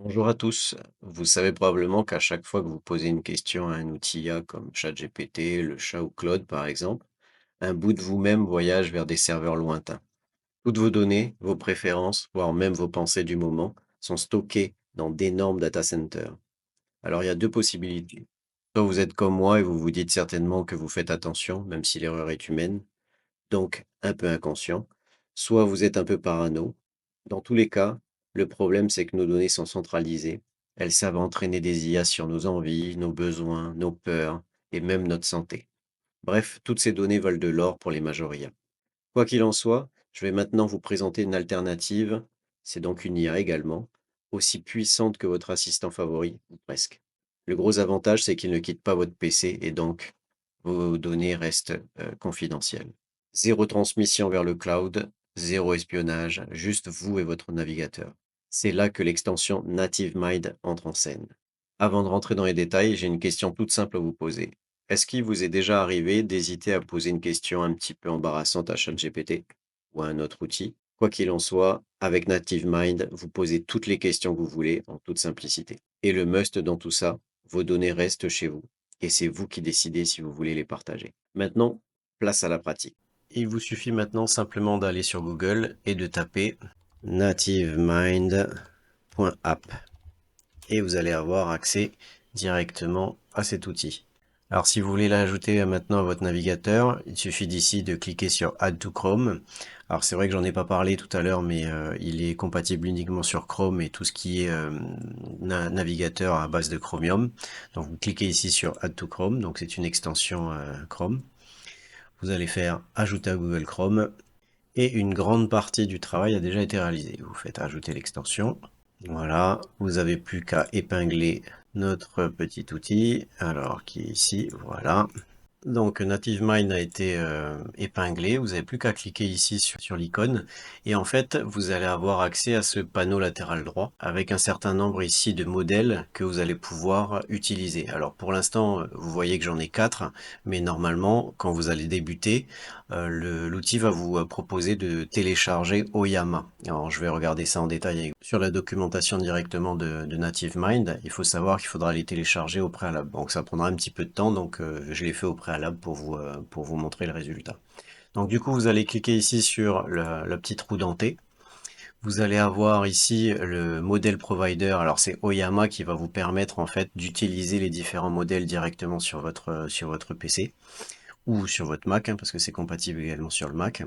Bonjour à tous. Vous savez probablement qu'à chaque fois que vous posez une question à un outil IA comme ChatGPT, le chat ou Claude par exemple, un bout de vous-même voyage vers des serveurs lointains. Toutes vos données, vos préférences, voire même vos pensées du moment, sont stockées dans d'énormes data centers. Alors il y a deux possibilités. Soit vous êtes comme moi et vous vous dites certainement que vous faites attention, même si l'erreur est humaine, donc un peu inconscient, soit vous êtes un peu parano. Dans tous les cas, le problème c'est que nos données sont centralisées. Elles savent entraîner des IA sur nos envies, nos besoins, nos peurs et même notre santé. Bref, toutes ces données valent de l'or pour les majors IA. Quoi qu'il en soit, je vais maintenant vous présenter une alternative, c'est donc une IA également, aussi puissante que votre assistant favori, ou presque. Le gros avantage, c'est qu'il ne quitte pas votre PC et donc vos données restent confidentielles. Zéro transmission vers le cloud, zéro espionnage, juste vous et votre navigateur. C'est là que l'extension Native Mind entre en scène. Avant de rentrer dans les détails, j'ai une question toute simple à vous poser. Est-ce qu'il vous est déjà arrivé d'hésiter à poser une question un petit peu embarrassante à ChatGPT ou à un autre outil? Quoi qu'il en soit, avec Native Mind, vous posez toutes les questions que vous voulez en toute simplicité. Et le must dans tout ça, vos données restent chez vous. Et c'est vous qui décidez si vous voulez les partager. Maintenant, place à la pratique. Il vous suffit maintenant simplement d'aller sur Google et de taper nativemind.app et vous allez avoir accès directement à cet outil. Alors si vous voulez l'ajouter maintenant à votre navigateur, il suffit d'ici de cliquer sur Add to Chrome. Alors c'est vrai que j'en ai pas parlé tout à l'heure, mais il est compatible uniquement sur Chrome et tout ce qui est navigateur à base de Chromium. Donc vous cliquez ici sur Add to Chrome, donc c'est une extension Chrome. Vous allez faire Ajouter à Google Chrome et une grande partie du travail a déjà été réalisée. Vous faites ajouter l'extension. Voilà, vous avez plus qu'à épingler notre petit outil, alors qui est ici, voilà. Donc Native Mind a été épinglé, vous n'avez plus qu'à cliquer ici sur l'icône et en fait vous allez avoir accès à ce panneau latéral droit avec un certain nombre ici de modèles que vous allez pouvoir utiliser. Alors pour l'instant vous voyez que j'en ai 4, mais normalement quand vous allez débuter, l'outil va vous proposer de télécharger Oyama. Alors je vais regarder ça en détail sur la documentation directement de Native Mind. Il faut savoir qu'il faudra les télécharger au préalable, donc ça prendra un petit peu de temps, donc je l'ai fait au préalable pour vous montrer le résultat. Donc du coup vous allez cliquer ici sur la petite roue dentée. Vous allez avoir ici le modèle provider, alors c'est Oyama qui va vous permettre en fait d'utiliser les différents modèles directement sur votre PC ou sur votre Mac, hein, parce que c'est compatible également sur le Mac.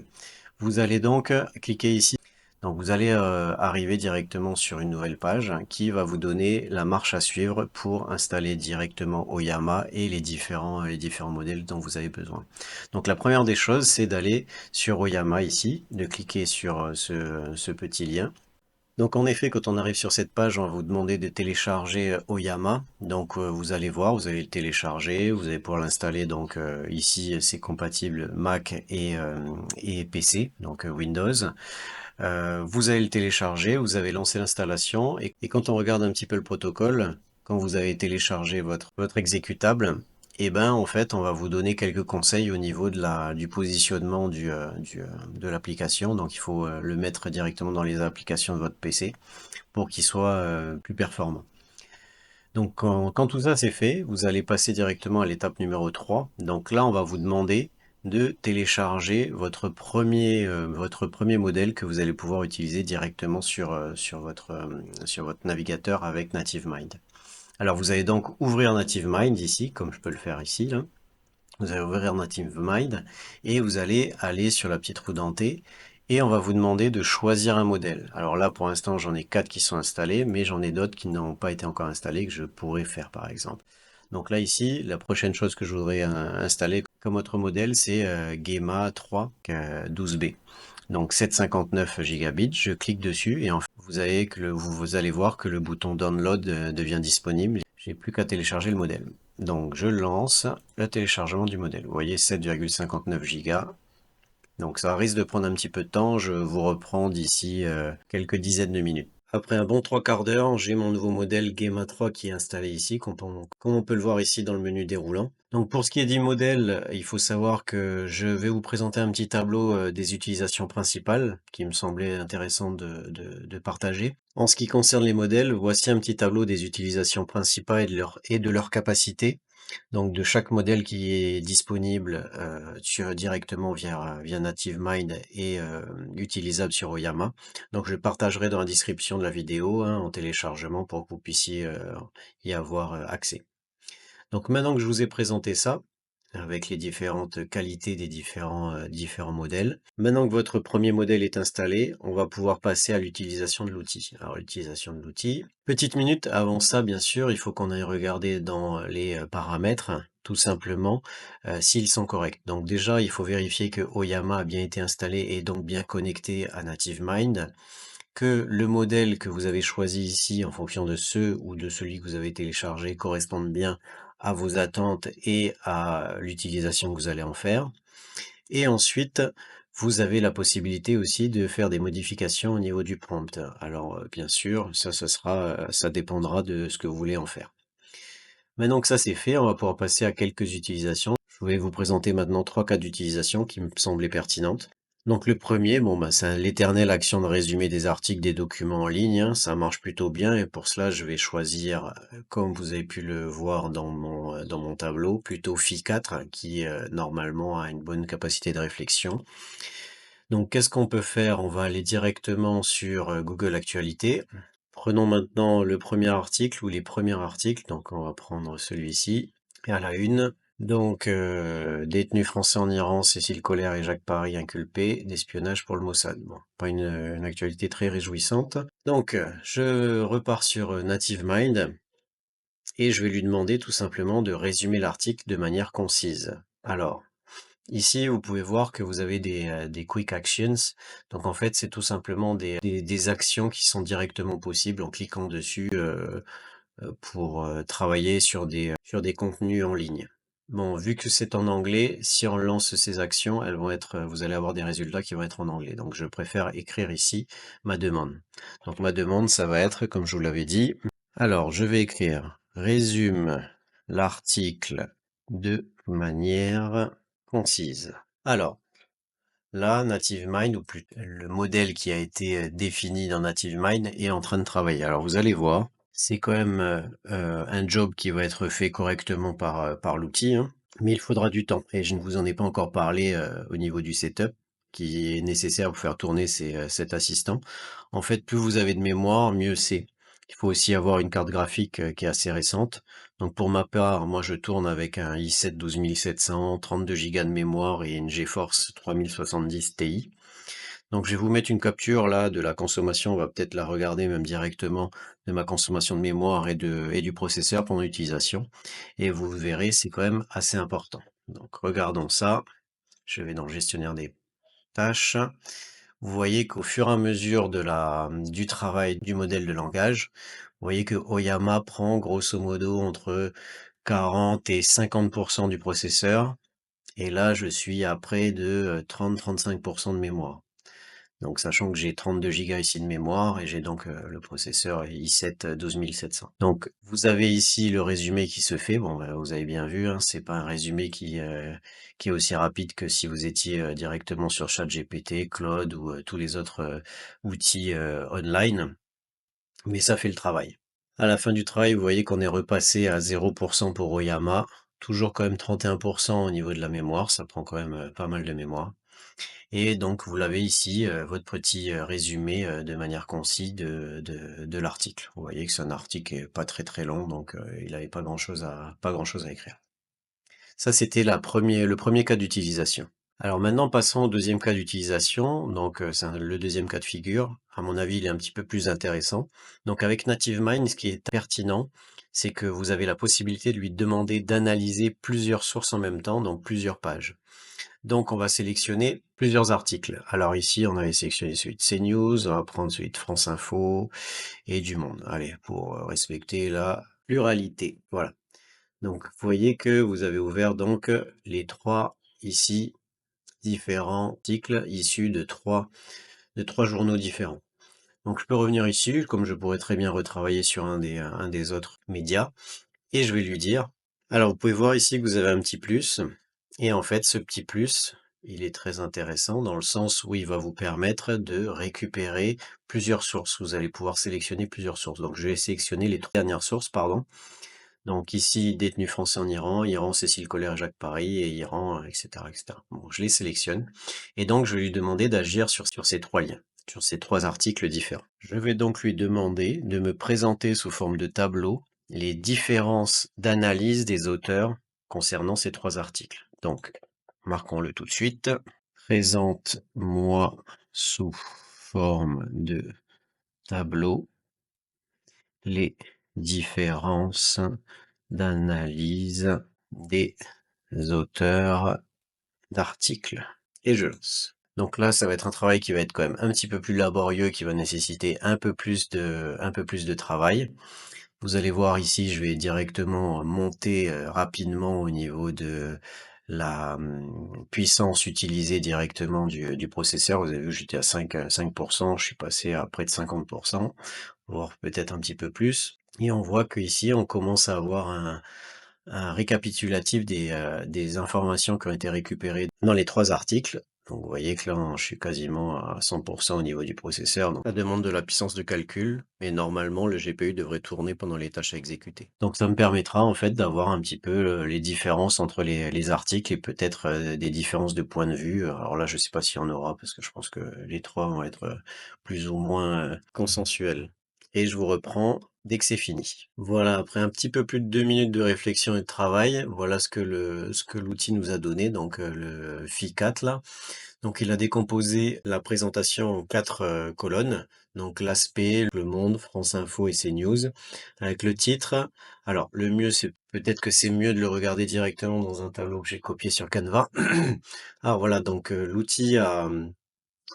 Vous allez donc cliquer ici. Donc vous allez arriver directement sur une nouvelle page qui va vous donner la marche à suivre pour installer directement Oyama et les différents modèles dont vous avez besoin. Donc la première des choses, c'est d'aller sur Oyama ici, de cliquer sur ce petit lien. Donc en effet, quand on arrive sur cette page, on va vous demander de télécharger Oyama. Donc vous allez voir, vous allez le télécharger, vous allez pouvoir l'installer. Donc ici, c'est compatible Mac et PC, donc Windows. Vous allez le télécharger, vous avez lancé l'installation et quand on regarde un petit peu le protocole, quand vous avez téléchargé votre exécutable, et ben en fait on va vous donner quelques conseils au niveau du positionnement de l'application. Donc il faut le mettre directement dans les applications de votre PC pour qu'il soit plus performant. Donc quand tout ça c'est fait, vous allez passer directement à l'étape numéro 3. Donc là on va vous demander de télécharger votre premier modèle que vous allez pouvoir utiliser directement sur votre navigateur avec Native Mind. Alors vous allez donc ouvrir Native Mind ici, comme je peux le faire ici, là. Vous allez ouvrir Native Mind et vous allez aller sur la petite roue dentée et on va vous demander de choisir un modèle. Alors là, pour l'instant, j'en ai 4 qui sont installés, mais j'en ai d'autres qui n'ont pas été encore installés que je pourrais faire par exemple. Donc là, ici, la prochaine chose que je voudrais installer comme autre modèle, c'est Gema 3 12B. Donc 759 gigabits, je clique dessus et en fait, vous allez voir que le bouton Download devient disponible. J'ai plus qu'à télécharger le modèle. Donc je lance le téléchargement du modèle. Vous voyez 7,59 Go. Donc ça risque de prendre un petit peu de temps. Je vous reprends d'ici quelques dizaines de minutes. Après un bon 3/4 d'heure, j'ai mon nouveau modèle Gema 3 qui est installé ici, comme on peut le voir ici dans le menu déroulant. Donc pour ce qui est du modèle, il faut savoir que je vais vous présenter un petit tableau des utilisations principales qui me semblait intéressant de partager. En ce qui concerne les modèles, voici un petit tableau des utilisations principales et de leur capacité. Donc de chaque modèle qui est disponible directement via NativeMind et utilisable sur Oyama. Donc je partagerai dans la description de la vidéo hein, en téléchargement pour que vous puissiez y avoir accès. Donc maintenant que je vous ai présenté ça, avec les différentes qualités des différents modèles. Maintenant que votre premier modèle est installé, on va pouvoir passer à l'utilisation de l'outil. Alors l'utilisation de l'outil. Petite minute avant ça, bien sûr, il faut qu'on aille regarder dans les paramètres, tout simplement, s'ils sont corrects. Donc déjà, il faut vérifier que Oyama a bien été installé et donc bien connecté à NativeMind, que le modèle que vous avez choisi ici en fonction de ce ou de celui que vous avez téléchargé corresponde bien à vos attentes et à l'utilisation que vous allez en faire. Et ensuite, vous avez la possibilité aussi de faire des modifications au niveau du prompt. Alors, bien sûr, ça dépendra de ce que vous voulez en faire. Maintenant que ça c'est fait, on va pouvoir passer à quelques utilisations. Je vais vous présenter maintenant 3 cas d'utilisation qui me semblaient pertinentes. Donc le premier, bon bah c'est l'éternelle action de résumé des articles, des documents en ligne, hein. Ça marche plutôt bien et pour cela je vais choisir, comme vous avez pu le voir dans mon tableau, plutôt Phi4 qui normalement a une bonne capacité de réflexion. Donc qu'est-ce qu'on peut faire? On va aller directement sur Google Actualités. Prenons maintenant le premier article ou les premiers articles, donc on va prendre celui-ci. Et à la une, donc détenus français en Iran, Cécile Collère et Jacques Paris inculpés d'espionnage pour le Mossad. Bon, pas une actualité très réjouissante. Donc je repars sur NativeMind et je vais lui demander tout simplement de résumer l'article de manière concise. Alors, ici, vous pouvez voir que vous avez des quick actions. Donc en fait, c'est tout simplement des actions qui sont directement possibles en cliquant dessus pour travailler sur des contenus en ligne. Bon, vu que c'est en anglais, si on lance ces actions, elles vont être, vous allez avoir des résultats qui vont être en anglais. Donc je préfère écrire ici ma demande. Donc ma demande, ça va être, comme je vous l'avais dit, alors je vais écrire résume l'article de manière concise. Alors, là, NativeMind, ou plus le modèle qui a été défini dans NativeMind est en train de travailler. Alors vous allez voir, c'est quand même un job qui va être fait correctement par l'outil, hein, mais il faudra du temps. Et je ne vous en ai pas encore parlé au niveau du setup qui est nécessaire pour faire tourner cet assistant. En fait, plus vous avez de mémoire, mieux c'est. Il faut aussi avoir une carte graphique qui est assez récente. Donc pour ma part, moi je tourne avec un i7 12700, 32 Go de mémoire et une GeForce 3070 Ti. Donc je vais vous mettre une capture là de la consommation, on va peut-être la regarder même directement de ma consommation de mémoire et du processeur pendant l'utilisation. Et vous verrez, c'est quand même assez important. Donc regardons ça. Je vais dans le gestionnaire des tâches. Vous voyez qu'au fur et à mesure du travail du modèle de langage, vous voyez que Oyama prend grosso modo entre 40 et 50% du processeur. Et là, je suis à près de 30-35% de mémoire. Donc, sachant que j'ai 32 Go ici de mémoire et j'ai donc le processeur i7 12700. Donc, vous avez ici le résumé qui se fait. Bon, bah, vous avez bien vu, hein, c'est pas un résumé qui est aussi rapide que si vous étiez directement sur ChatGPT, Claude ou tous les autres outils online. Mais ça fait le travail. À la fin du travail, vous voyez qu'on est repassé à 0% pour Oyama. Toujours quand même 31% au niveau de la mémoire. Ça prend quand même pas mal de mémoire. Et donc, vous l'avez ici, votre petit résumé de manière concise de l'article. Vous voyez que c'est un article qui est pas très très long, donc il n'avait pas grand-chose à écrire. Ça, c'était le premier cas d'utilisation. Alors maintenant, passons au deuxième cas d'utilisation. Donc, le deuxième cas de figure. À mon avis, il est un petit peu plus intéressant. Donc, avec NativeMind, ce qui est pertinent, c'est que vous avez la possibilité de lui demander d'analyser plusieurs sources en même temps, donc plusieurs pages. Donc, on va sélectionner plusieurs articles. Alors ici, on avait sélectionné celui de CNews, on va prendre celui de France Info et du Monde. Allez, pour respecter la pluralité. Voilà. Donc, vous voyez que vous avez ouvert donc les trois ici différents articles issus de trois journaux différents. Donc, je peux revenir ici, comme je pourrais très bien retravailler sur un des autres médias, et je vais lui dire Alors, vous pouvez voir ici que vous avez un petit plus et en fait, ce petit plus, il est très intéressant dans le sens où il va vous permettre de récupérer plusieurs sources. Vous allez pouvoir sélectionner plusieurs sources. Donc, je vais sélectionner les 3 dernières sources, pardon. Donc ici, détenus français en Iran, Iran, Cécile Collère, Jacques Paris et Iran, etc., etc. Bon, je les sélectionne et donc je vais lui demander d'agir sur ces 3 liens, sur ces 3 articles différents. Je vais donc lui demander de me présenter sous forme de tableau les différences d'analyse des auteurs concernant ces 3 articles. Donc, marquons-le tout de suite. Présente-moi sous forme de tableau les différences d'analyse des auteurs d'articles. Et je lance. Donc là, ça va être un travail qui va être quand même un petit peu plus laborieux, qui va nécessiter un peu plus de travail. Vous allez voir ici, je vais directement monter rapidement au niveau de la puissance utilisée directement du processeur. Vous avez vu, j'étais à 5%, je suis passé à près de 50%, voire peut-être un petit peu plus. Et on voit que ici, on commence à avoir un récapitulatif des informations qui ont été récupérées dans les 3 articles. Donc vous voyez que là, je suis quasiment à 100% au niveau du processeur. Donc ça demande de la puissance de calcul, mais normalement, le GPU devrait tourner pendant les tâches à exécuter. Donc ça me permettra en fait d'avoir un petit peu les différences entre les articles et peut-être des différences de point de vue. Alors là, je sais pas s'il y en aura, parce que je pense que les 3 vont être plus ou moins consensuels. Et je vous reprends dès que c'est fini. Voilà, après un petit peu plus de 2 minutes de réflexion et de travail, voilà ce que l'outil nous a donné, donc le FI4 là. Donc il a décomposé la présentation en 4 colonnes, donc l'aspect, Le Monde, France Info et CNews, avec le titre. Alors le mieux, c'est peut-être que c'est mieux de le regarder directement dans un tableau que j'ai copié sur Canva. Alors voilà, donc l'outil a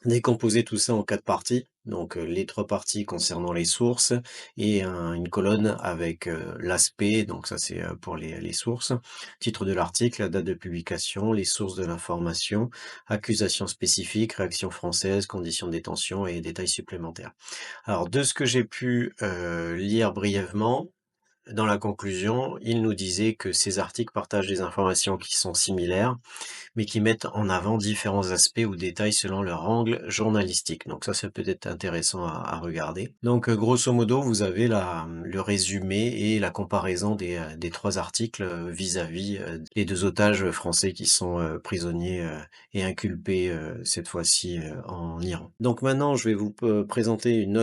décomposer tout ça en 4 parties. Donc, les 3 parties concernant les sources et une colonne avec, l'aspect, donc ça c'est, pour les sources, titre de l'article, la date de publication, les sources de l'information, accusations spécifiques, réaction française, conditions de détention et détails supplémentaires. Alors de ce que j'ai pu, lire brièvement, dans la conclusion, il nous disait que ces articles partagent des informations qui sont similaires, mais qui mettent en avant différents aspects ou détails selon leur angle journalistique. Donc ça peut être intéressant à regarder. Donc grosso modo, vous avez le résumé et la comparaison des 3 articles vis-à-vis les 2 otages français qui sont prisonniers et inculpés cette fois-ci en Iran. Donc maintenant, je vais vous présenter un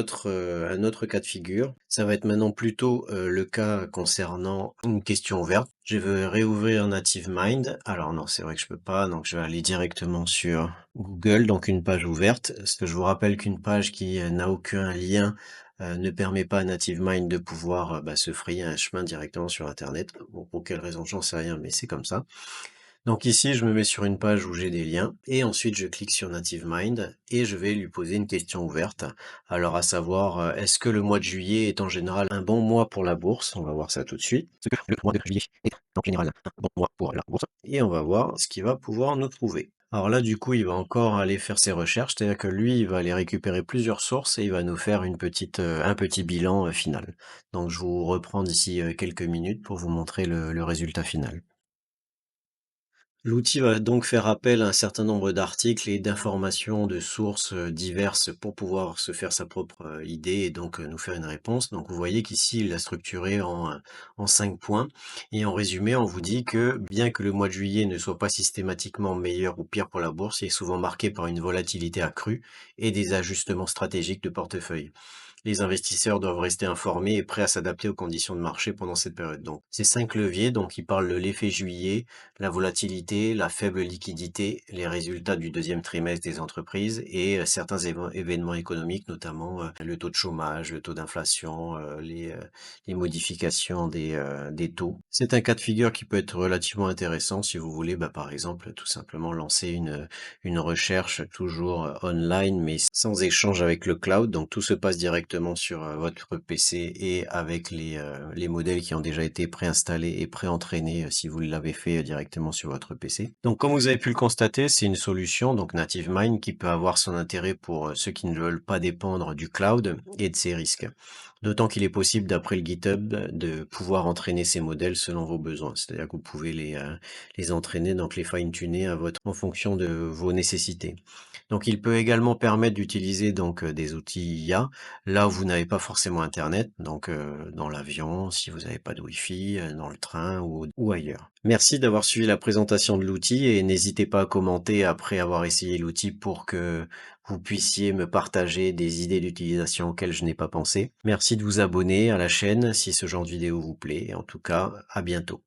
autre cas de figure. Ça va être maintenant plutôt le cas concernant une question ouverte. Je vais réouvrir NativeMind. Alors non, c'est vrai que je peux pas, donc je vais aller directement sur Google, donc une page ouverte. Parce que je vous rappelle qu'une page qui n'a aucun lien ne permet pas à NativeMind de pouvoir se frayer un chemin directement sur Internet. Bon, pour quelle raison, j'en sais rien, mais c'est comme ça. Donc ici, je me mets sur une page où j'ai des liens et ensuite je clique sur NativeMind et je vais lui poser une question ouverte. Alors à savoir, est-ce que le mois de juillet est en général un bon mois pour la bourse? On va voir ça tout de suite. Est-ce que le mois de juillet est en général un bon mois pour la bourse? Et on va voir ce qu'il va pouvoir nous trouver. Alors là, du coup, il va encore aller faire ses recherches, c'est-à-dire que lui, il va aller récupérer plusieurs sources et il va nous faire un petit bilan final. Donc je vous reprends d'ici quelques minutes pour vous montrer le résultat final. L'outil va donc faire appel à un certain nombre d'articles et d'informations de sources diverses pour pouvoir se faire sa propre idée et donc nous faire une réponse. Donc vous voyez qu'ici, il l'a structuré en 5 points. Et en résumé, on vous dit que bien que le mois de juillet ne soit pas systématiquement meilleur ou pire pour la bourse, il est souvent marqué par une volatilité accrue et des ajustements stratégiques de portefeuille. Les investisseurs doivent rester informés et prêts à s'adapter aux conditions de marché pendant cette période. Donc, ces 5 leviers, donc, ils parlent de l'effet juillet, la volatilité, la faible liquidité, les résultats du deuxième trimestre des entreprises et certains événements économiques, notamment le taux de chômage, le taux d'inflation, les modifications des taux. C'est un cas de figure qui peut être relativement intéressant si vous voulez, par exemple, tout simplement lancer une recherche toujours online, mais sans échange avec le cloud. Donc tout se passe directement sur votre PC et avec les modèles qui ont déjà été préinstallés et préentraînés si vous l'avez fait directement sur votre PC. Donc comme vous avez pu le constater, c'est une solution, donc NativeMind, qui peut avoir son intérêt pour ceux qui ne veulent pas dépendre du cloud et de ses risques. D'autant qu'il est possible, d'après le GitHub, de pouvoir entraîner ces modèles selon vos besoins. C'est-à-dire que vous pouvez les entraîner, donc les fine-tuner en fonction de vos nécessités. Donc il peut également permettre d'utiliser donc des outils IA, là où vous n'avez pas forcément internet, donc dans l'avion, si vous n'avez pas de Wi-Fi, dans le train ou ailleurs. Merci d'avoir suivi la présentation de l'outil et n'hésitez pas à commenter après avoir essayé l'outil pour que vous puissiez me partager des idées d'utilisation auxquelles je n'ai pas pensé. Merci de vous abonner à la chaîne si ce genre de vidéo vous plaît. En tout cas, à bientôt.